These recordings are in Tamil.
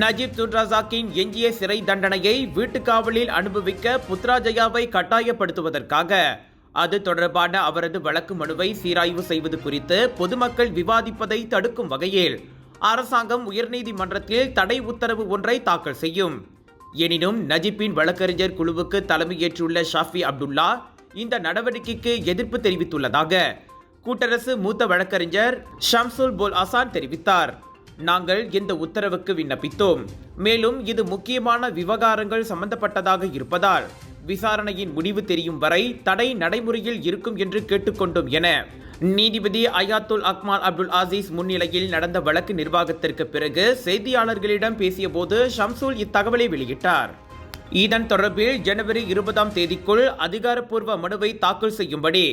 நஜீப் ரசாக்கின் எஞ்சிய சிறை தண்டனையை வீட்டுக்காவலில் அனுபவிக்க புத்ராஜயாவை கட்டாயப்படுத்துவதற்காக அது தொடர்பான அவரது வழக்கு மனுவை சீராய்வு செய்வது குறித்து பொதுமக்கள் விவாதிப்பதை தடுக்கும் வகையில் அரசாங்கம் உயர்நீதிமன்றத்தில் தடை உத்தரவு ஒன்றை தாக்கல் செய்யும். எனினும் நஜீப்பின் வழக்கறிஞர் குழுவுக்கு தலைமையேற்றுள்ள ஷாஃபி அப்துல்லா இந்த நடவடிக்கைக்கு எதிர்ப்பு தெரிவித்துள்ளதாக கூட்டரசு மூத்த வழக்கறிஞர் ஷம்சுல் போல் அசான் தெரிவித்தார். நாங்கள் இந்த உத்தரவுக்கு விண்ணப்பித்தோம். மேலும் இது முக்கியமான விவகாரங்கள் சம்பந்தப்பட்டதாக இருப்பதால் விசாரணையின் முடிவு தெரியும் வரை தடை நடைமுறையில் இருக்கும் என்று கேட்டுக்கொண்டோம் என நீதிபதி அயாத்துல் அக்மால் அப்துல் அசீஸ் முன்னிலையில் நடந்த வழக்கு நிர்வாகத்திற்கு பிறகு செய்தியாளர்களிடம் பேசிய போது ஷம்சுல் இத்தகவலை வெளியிட்டார். இதன் தொடர்பில் ஜனவரி 20ஆம் தேதிக்குள் அதிகாரப்பூர்வ மனுவை தாக்கல் செய்யும்படி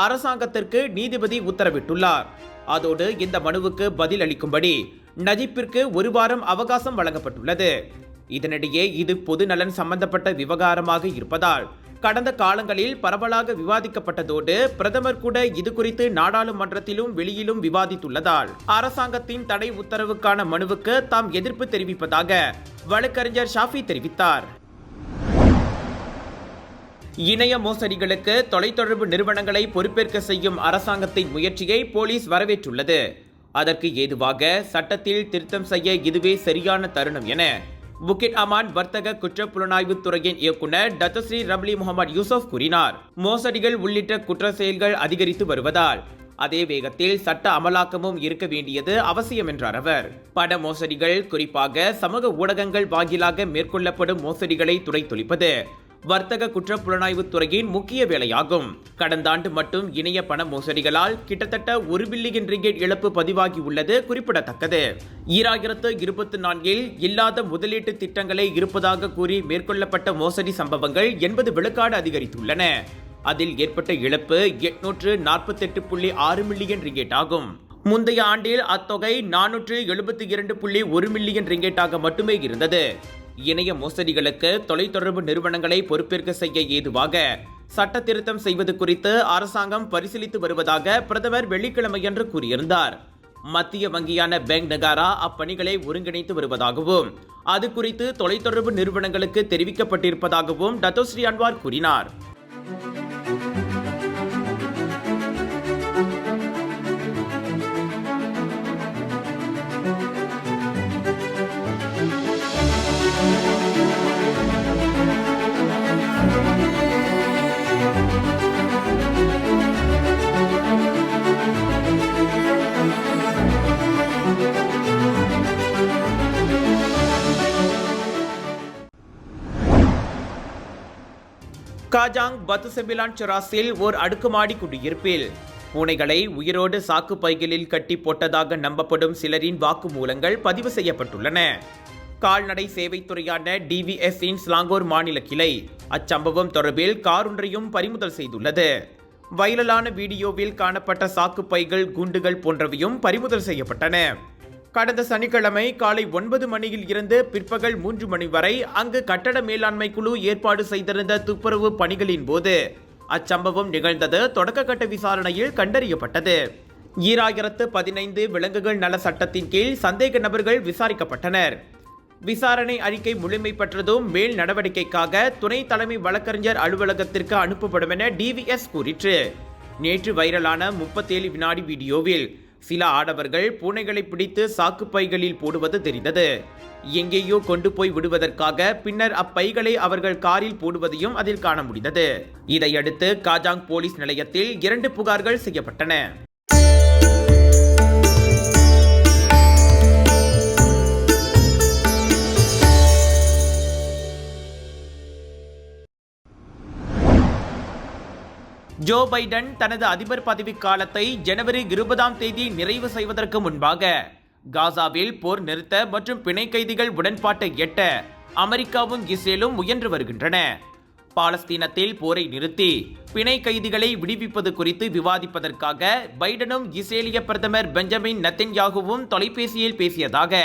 அரசாங்கத்திற்கு நீதிபதி உத்தரவிட்டுள்ளார். அதோடு இந்த மனுவுக்கு பதில் அளிக்கும்படி நஜீப்பிற்கு 1 வாரம் அவகாசம் வழங்கப்பட்டுள்ளது. இதனிடையே இது பொது நலன் சம்பந்தப்பட்ட விவகாரமாக இருப்பதால் கடந்த காலங்களில் பரவலாக விவாதிக்கப்பட்டதோடு பிரதமர் கூட இது குறித்து நாடாளுமன்றத்திலும் வெளியிலும் விவாதித்துள்ளதால் அரசாங்கத்தின் தடை உத்தரவுக்கான மனுவுக்கு தாம் எதிர்ப்பு தெரிவிப்பதாக வழக்கறிஞர் ஷாஃபி தெரிவித்தார். இணைய மோசடிகளுக்கு தொலைத்தொடர்பு நிறுவனங்களை பொறுப்பேற்க செய்யும் அரசாங்கத்தின் முயற்சியை போலீஸ் வரவேற்றுள்ளது. அதற்கு ஏதுவாக சட்டத்தில் திருத்தம் செய்ய இதுவே சரியான தருணம் என புக்கிட் அமான் வர்த்தக குற்றப்புலனாய்வு துறையின் இயக்குநர் டத்தஸ்ரீ ரப்லி முகமது யூசுப் கூறினார். மோசடிகள் உள்ளிட்ட குற்ற செயல்கள் அதிகரித்து வருவதால் அதே வேகத்தில் சட்ட அமலாக்கமும் இருக்க வேண்டியது அவசியம் என்றார் அவர். பண மோசடிகள், குறிப்பாக சமூக ஊடகங்கள் வாயிலாக மேற்கொள்ளப்படும் மோசடிகளை துடைத்தொழிப்பது வர்த்தக குற்றப்புலனாய்வு துறையின் முக்கிய வேலையாகும். கடந்த ஆண்டு மட்டும் இணைய பண மோசடிகளால் கிட்டத்தட்ட 1 பில்லியன் ரிங்கெட் இழப்பு பதிவாகியுள்ளது குறிப்பிடத்தக்கது. 2024இல் இல்லாத முதலீட்டு திட்டங்களை இருப்பதாக கூறி மேற்கொள்ளப்பட்ட மோசடி சம்பவங்கள் 80 விழுக்காடு அதிகரித்துள்ளன. அதில் ஏற்பட்ட இழப்பு 848.6 மில்லியன் ரிங்கெட் ஆகும். முந்தைய ஆண்டில் அத்தொகை 472.1 மில்லியன் ரிங்கெட்டாக மட்டுமே இருந்தது. இணைய மோசடிகளுக்கு தொலைத்தொடர்பு நிறுவனங்களை பொறுப்பேற்க செய்ய ஏதுவாக சட்ட திருத்தம் செய்வது குறித்து அரசாங்கம் பரிசீலித்து வருவதாக பிரதமர் வெள்ளிக்கிழமையன்று கூறியிருந்தார். மத்திய வங்கியான பேங்க் நகாரா அப்பணிகளை ஒருங்கிணைத்து வருவதாகவும் அது குறித்து தொலைத்தொடர்பு நிறுவனங்களுக்கு தெரிவிக்கப்பட்டிருப்பதாகவும் டத்தோஸ்ரீ அன்வார் கூறினார். காஜாங் பத்துசெம்பிலான் சராஸில் ஓர் அடுக்குமாடி குடியிருப்பில் பூனைகளை உயிரோடு சாக்கு பைகளில் கட்டி போட்டதாக நம்பப்படும் சிலரின் வாக்குமூலங்கள் பதிவு செய்யப்பட்டுள்ளன. கால்நடை சேவைத்துறையான டிவிஎஸ்இன் ஸ்லாங்கோர் மாநில கிளை அச்சம்பவம் தொடர்பில் கார் ஒன்றையும் பறிமுதல் செய்துள்ளது. வைரலான வீடியோவில் காணப்பட்ட சாக்கு பைகள், குண்டுகள் போன்றவையும் பறிமுதல் செய்யப்பட்டன. கடந்த சனிக்கிழமை காலை 9 மணியில் இருந்து பிற்பகல் 3 மணி வரை அங்கு கட்டட மேலாண்மை குழு ஏற்பாடு செய்திருந்த துப்புரவு பணிகளின் போது அச்சம்பவம் நிகழ்ந்தது தொடக்க கட்ட விசாரணையில் கண்டறியப்பட்டது. 2015 விலங்குகள் நல சட்டத்தின் கீழ் சந்தேக நபர்கள் விசாரிக்கப்பட்டனர். விசாரணை அறிக்கை முழுமை பெற்றதும் மேல் நடவடிக்கைக்காக துணை தலைமை வழக்கறிஞர் அலுவலகத்திற்கு அனுப்பப்படும் என டிவிஎஸ் கூறிற்று. நேற்று வைரலான 37 வினாடி வீடியோவில் சில ஆடவர்கள் பூனைகளை பிடித்து சாக்கு பைகளில் போடுவது தெரிந்தது. எங்கேயோ கொண்டு போய் விடுவதற்காக பின்னர் அப்பைகளை அவர்கள் காரில் போடுவதையும் அதில் காண முடிந்தது. இதையடுத்து காஜாங் போலீஸ் நிலையத்தில் 2 புகார்கள் செய்யப்பட்டன. ஜோ பைடன் தனது அதிபர் பதவி காலத்தை ஜனவரி 20ஆம் தேதி நிறைவு செய்வதற்கு முன்பாக காசாவில் போர் நிறுத்த மற்றும் பிணை கைதிகள் உடன்பாட்டை எட்ட அமெரிக்காவும் இஸ்ரேலும் முயன்று வருகின்றன. பாலஸ்தீனத்தில் போரை நிறுத்தி பிணை கைதிகளை விடுவிப்பது குறித்து விவாதிப்பதற்காக பைடனும் இஸ்ரேலிய பிரதமர் பெஞ்சமின் நெத்தன்யாகுவும் தொலைபேசியில் பேசியதாக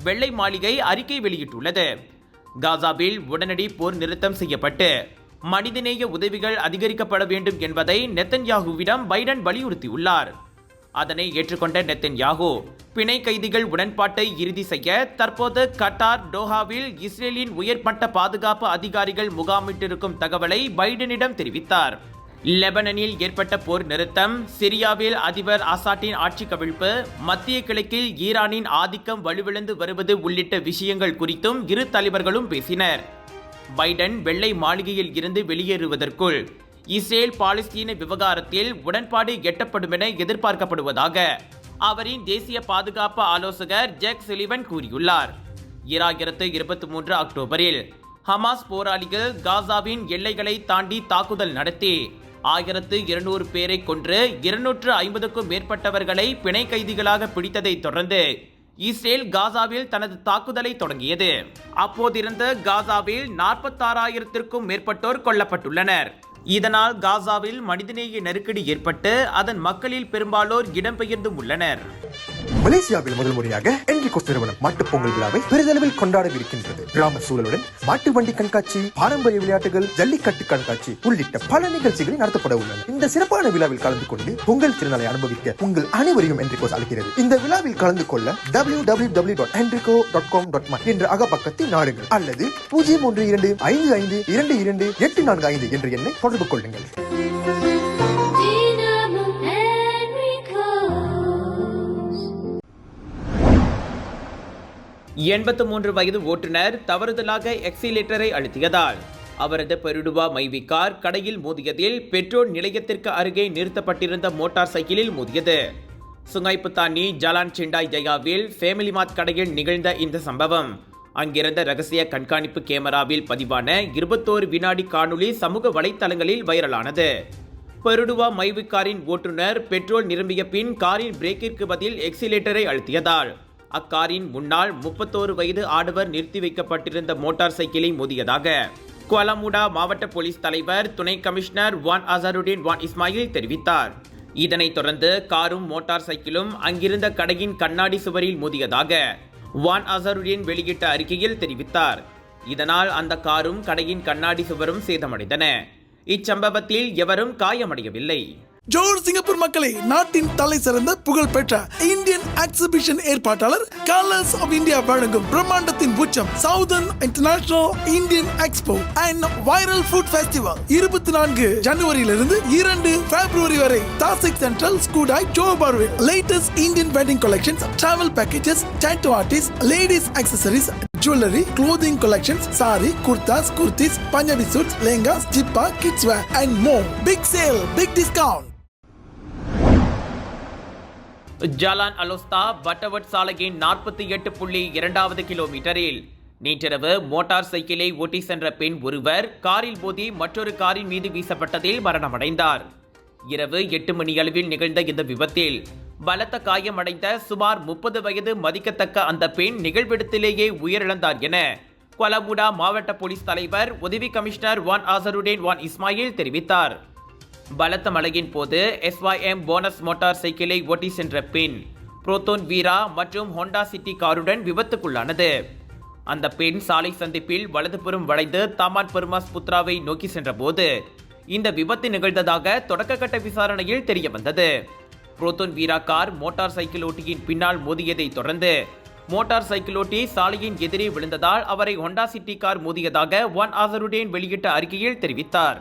வெள்ளை மாளிகை அறிக்கை வெளியிட்டுள்ளது. காசாவில் உடனடி போர் நிறுத்தம் செய்யப்பட்டு மனிதநேய உதவிகள் அதிகரிக்கப்பட வேண்டும் என்பதை நெத்தன்யாகுவிடம் பைடன் வலியுறுத்தியுள்ளார். அதனை ஏற்றுக்கொண்ட நெத்தன்யாகு பிணை கைதிகள் உடன்பாட்டை இறுதி செய்ய தற்போது கட்டார் டோஹாவில் இஸ்ரேலின் உயர்மட்ட பாதுகாப்பு அதிகாரிகள் முகாமிட்டிருக்கும் தகவலை பைடனிடம் தெரிவித்தார். லெபனனில் ஏற்பட்ட போர் நிறுத்தம், சிரியாவில் அதிபர் அசாட்டின் ஆட்சி கவிழ்ப்பு, மத்திய கிழக்கில் ஈரானின் ஆதிக்கம் வலுவிழந்து வருவது உள்ளிட்ட விஷயங்கள் குறித்தும் இரு தலைவர்களும் பேசினர். பைடன் வெள்ளை மாளிகையில் இருந்து வெளியேறுவதற்குள் இஸ்ரேல் பாலஸ்தீன விவகாரத்தில் உடன்பாடு எட்டப்படும் என எதிர்பார்க்கப்படுவதாக அவரின் தேசிய பாதுகாப்பு ஆலோசகர் ஜேக் சுலிவன் கூறியுள்ளார். 2023 அக்டோபரில் ஹமாஸ் போராளிகள் காசாவின் எல்லைகளை தாண்டி தாக்குதல் நடத்தி 1200 பேரை கொன்று 250க்கும் மேற்பட்டவர்களை பிணை கைதிகளாக பிடித்ததை தொடர்ந்து இஸ்ரேல் காசாவில் தனது தாக்குதலை தொடங்கியது. அப்போதிருந்து காசாவில் 46,000க்கும் மேற்பட்டோர் கொல்லப்பட்டுள்ளனர். இதனால் காசாவில் மனிதநேய நெருக்கடி ஏற்பட்டு அதன் மக்களில் பெரும்பாலோர் இடம்பெயர்ந்தும் உள்ளனர். மலேசியாவில் முதல் முறையாக என்ரிகோஸ் நிறுவனம் மாட்டுப் பொங்கல் விழாவை பெரிதளவில் கொண்டாடவிருக்கின்றது. கிராம சூழலுடன் மாட்டு வண்டி கண்காட்சி, பாரம்பரிய விளையாட்டுகள், ஜல்லிக்கட்டு கண்காட்சி உள்ளிட்ட பல நிகழ்ச்சிகள் நடத்தப்பட உள்ளன. இந்த சிறப்பான விழாவில் கலந்து கொண்டு பொங்கல் திருநாளை அனுபவிக்க உங்கள் அனைவரையும் என்ரிகோஸ் அழைக்கிறது. இந்த விழாவில் கலந்து கொள்ள www.enrico.com.my என்ற அகப்பக்கத்தை நாடுங்கள் அல்லது 01255222845 என்ற எண்ணை தொடர்பு கொள்ளுங்கள். 83 வயது ஓட்டுநர் தவறுதலாக எக்ஸிலேட்டரை அழுத்தியதால் அவரது பெருடுவா மைவி கார் கடையில் மோதியதில் பெட்ரோல் நிலையத்திற்கு அருகே நிறுத்தப்பட்டிருந்த மோட்டார் சைக்கிளில் மோதியது. சுங்கைப்புத்தானி ஜலான் சிண்டாய் ஜயாவில் ஃபேமிலி மார்ட் கடையில் நிகழ்ந்த இந்த சம்பவம் அங்கிருந்த ரகசிய கண்காணிப்பு கேமராவில் பதிவான 21 வினாடி காணொளி சமூக வலைத்தளங்களில் வைரலானது. பெருடுவா மைவி காரின் ஓட்டுநர் பெட்ரோல் நிரம்பிய பின் காரின் பிரேக்கிற்கு பதில் எக்ஸிலேட்டரை அழுத்தியதால் அக்காரின் முன்னால் 31 வயது ஆடவர் நிறுத்தி வைக்கப்பட்டிருந்த மோட்டார் சைக்கிளை மோதியதாக குவாலமுடா மாவட்ட போலீஸ் தலைவர் துணை கமிஷனர் வான் அசருடீன் வான் இஸ்மாயில் தெரிவித்தார். இதனைத் தொடர்ந்து காரும் மோட்டார் சைக்கிளும் அங்கிருந்த கடையின் கண்ணாடி சுவரில் மோதியதாக வான் அசருடீன் வெளியிட்ட அறிக்கையில் தெரிவித்தார். இதனால் அந்த காரும் கடையின் கண்ணாடி சுவரும் சேதமடைந்தன. இச்சம்பவத்தில் எவரும் காயமடையவில்லை. ஜோர் சிங்கப்பூர் மக்களை, நாட்டின் தலை சிறந்த புகழ்பெற்ற இந்தியன் எக்ஸிபிஷன் ஏற்பாட்டாளர் கலர்ஸ் ஆஃப் இந்தியா வழங்கும் பிரம்மாண்டத்தின் உச்சம் southern international Indian expo and viral food festival 24 ஜனவரியிலிருந்து 2 பிப்ரவரி வரை தாசிக் சென்ட்ரல் ஸ்கூடாய் ஜோபார்வில் latest Indian wedding collections, travel packages, tattoo artist, ladies accessories, jewelry, clothing collections, sari, kurtas, kurtis, Punjabi suits, lehengas, jippa, kids wear and more. Big sale, big discount. Jalan அலோஸ்தா பட்டவட் சாலையின் 48.2 கிலோமீட்டரில் நேற்றிரவு மோட்டார் சைக்கிளை ஓட்டி சென்ற பெண் ஒருவர் காரில் மோதி மற்றொரு காரின் மீது வீசப்பட்டதில் மரணமடைந்தார். இரவு 8 மணியளவில் நிகழ்ந்த இந்த விபத்தில் பலத்த காயமடைந்த சுமார் 30 வயது மதிக்கத்தக்க அந்த பெண் நிகழ்விடத்திலேயே உயிரிழந்தார் என குவாலமுடா மாவட்ட போலீஸ் தலைவர் உதவி கமிஷனர் வான் அசருடீன் வான் இஸ்மாயில் தெரிவித்தார். பலத்த மழையின் போது SYM போனஸ் மோட்டார் சைக்கிளை ஓட்டி சென்ற பெண் புரோத்தோன் வீரா மற்றும் ஹோண்டா சிட்டி காருடன் விபத்துக்குள்ளானது. அந்த பெண் சாலை சந்திப்பில் வலதுபுறம் வளைந்து தாமான் பெருமாஸ் புத்ராவை நோக்கி சென்றபோது இந்த விபத்து நிகழ்ந்ததாக தொடக்கக்கட்ட விசாரணையில் தெரிய வந்தது. புரோத்தோன் வீரா கார் மோட்டார் சைக்கிள் ஓட்டியின் பின்னால் மோதியதை தொடர்ந்து மோட்டார் சைக்கிள் ஓட்டி சாலையின் எதிரே விழுந்ததால் அவரை ஹோண்டா சிட்டி கார் மோதியதாக வான் அசருடீன் வெளியிட்ட அறிக்கையில் தெரிவித்தார்.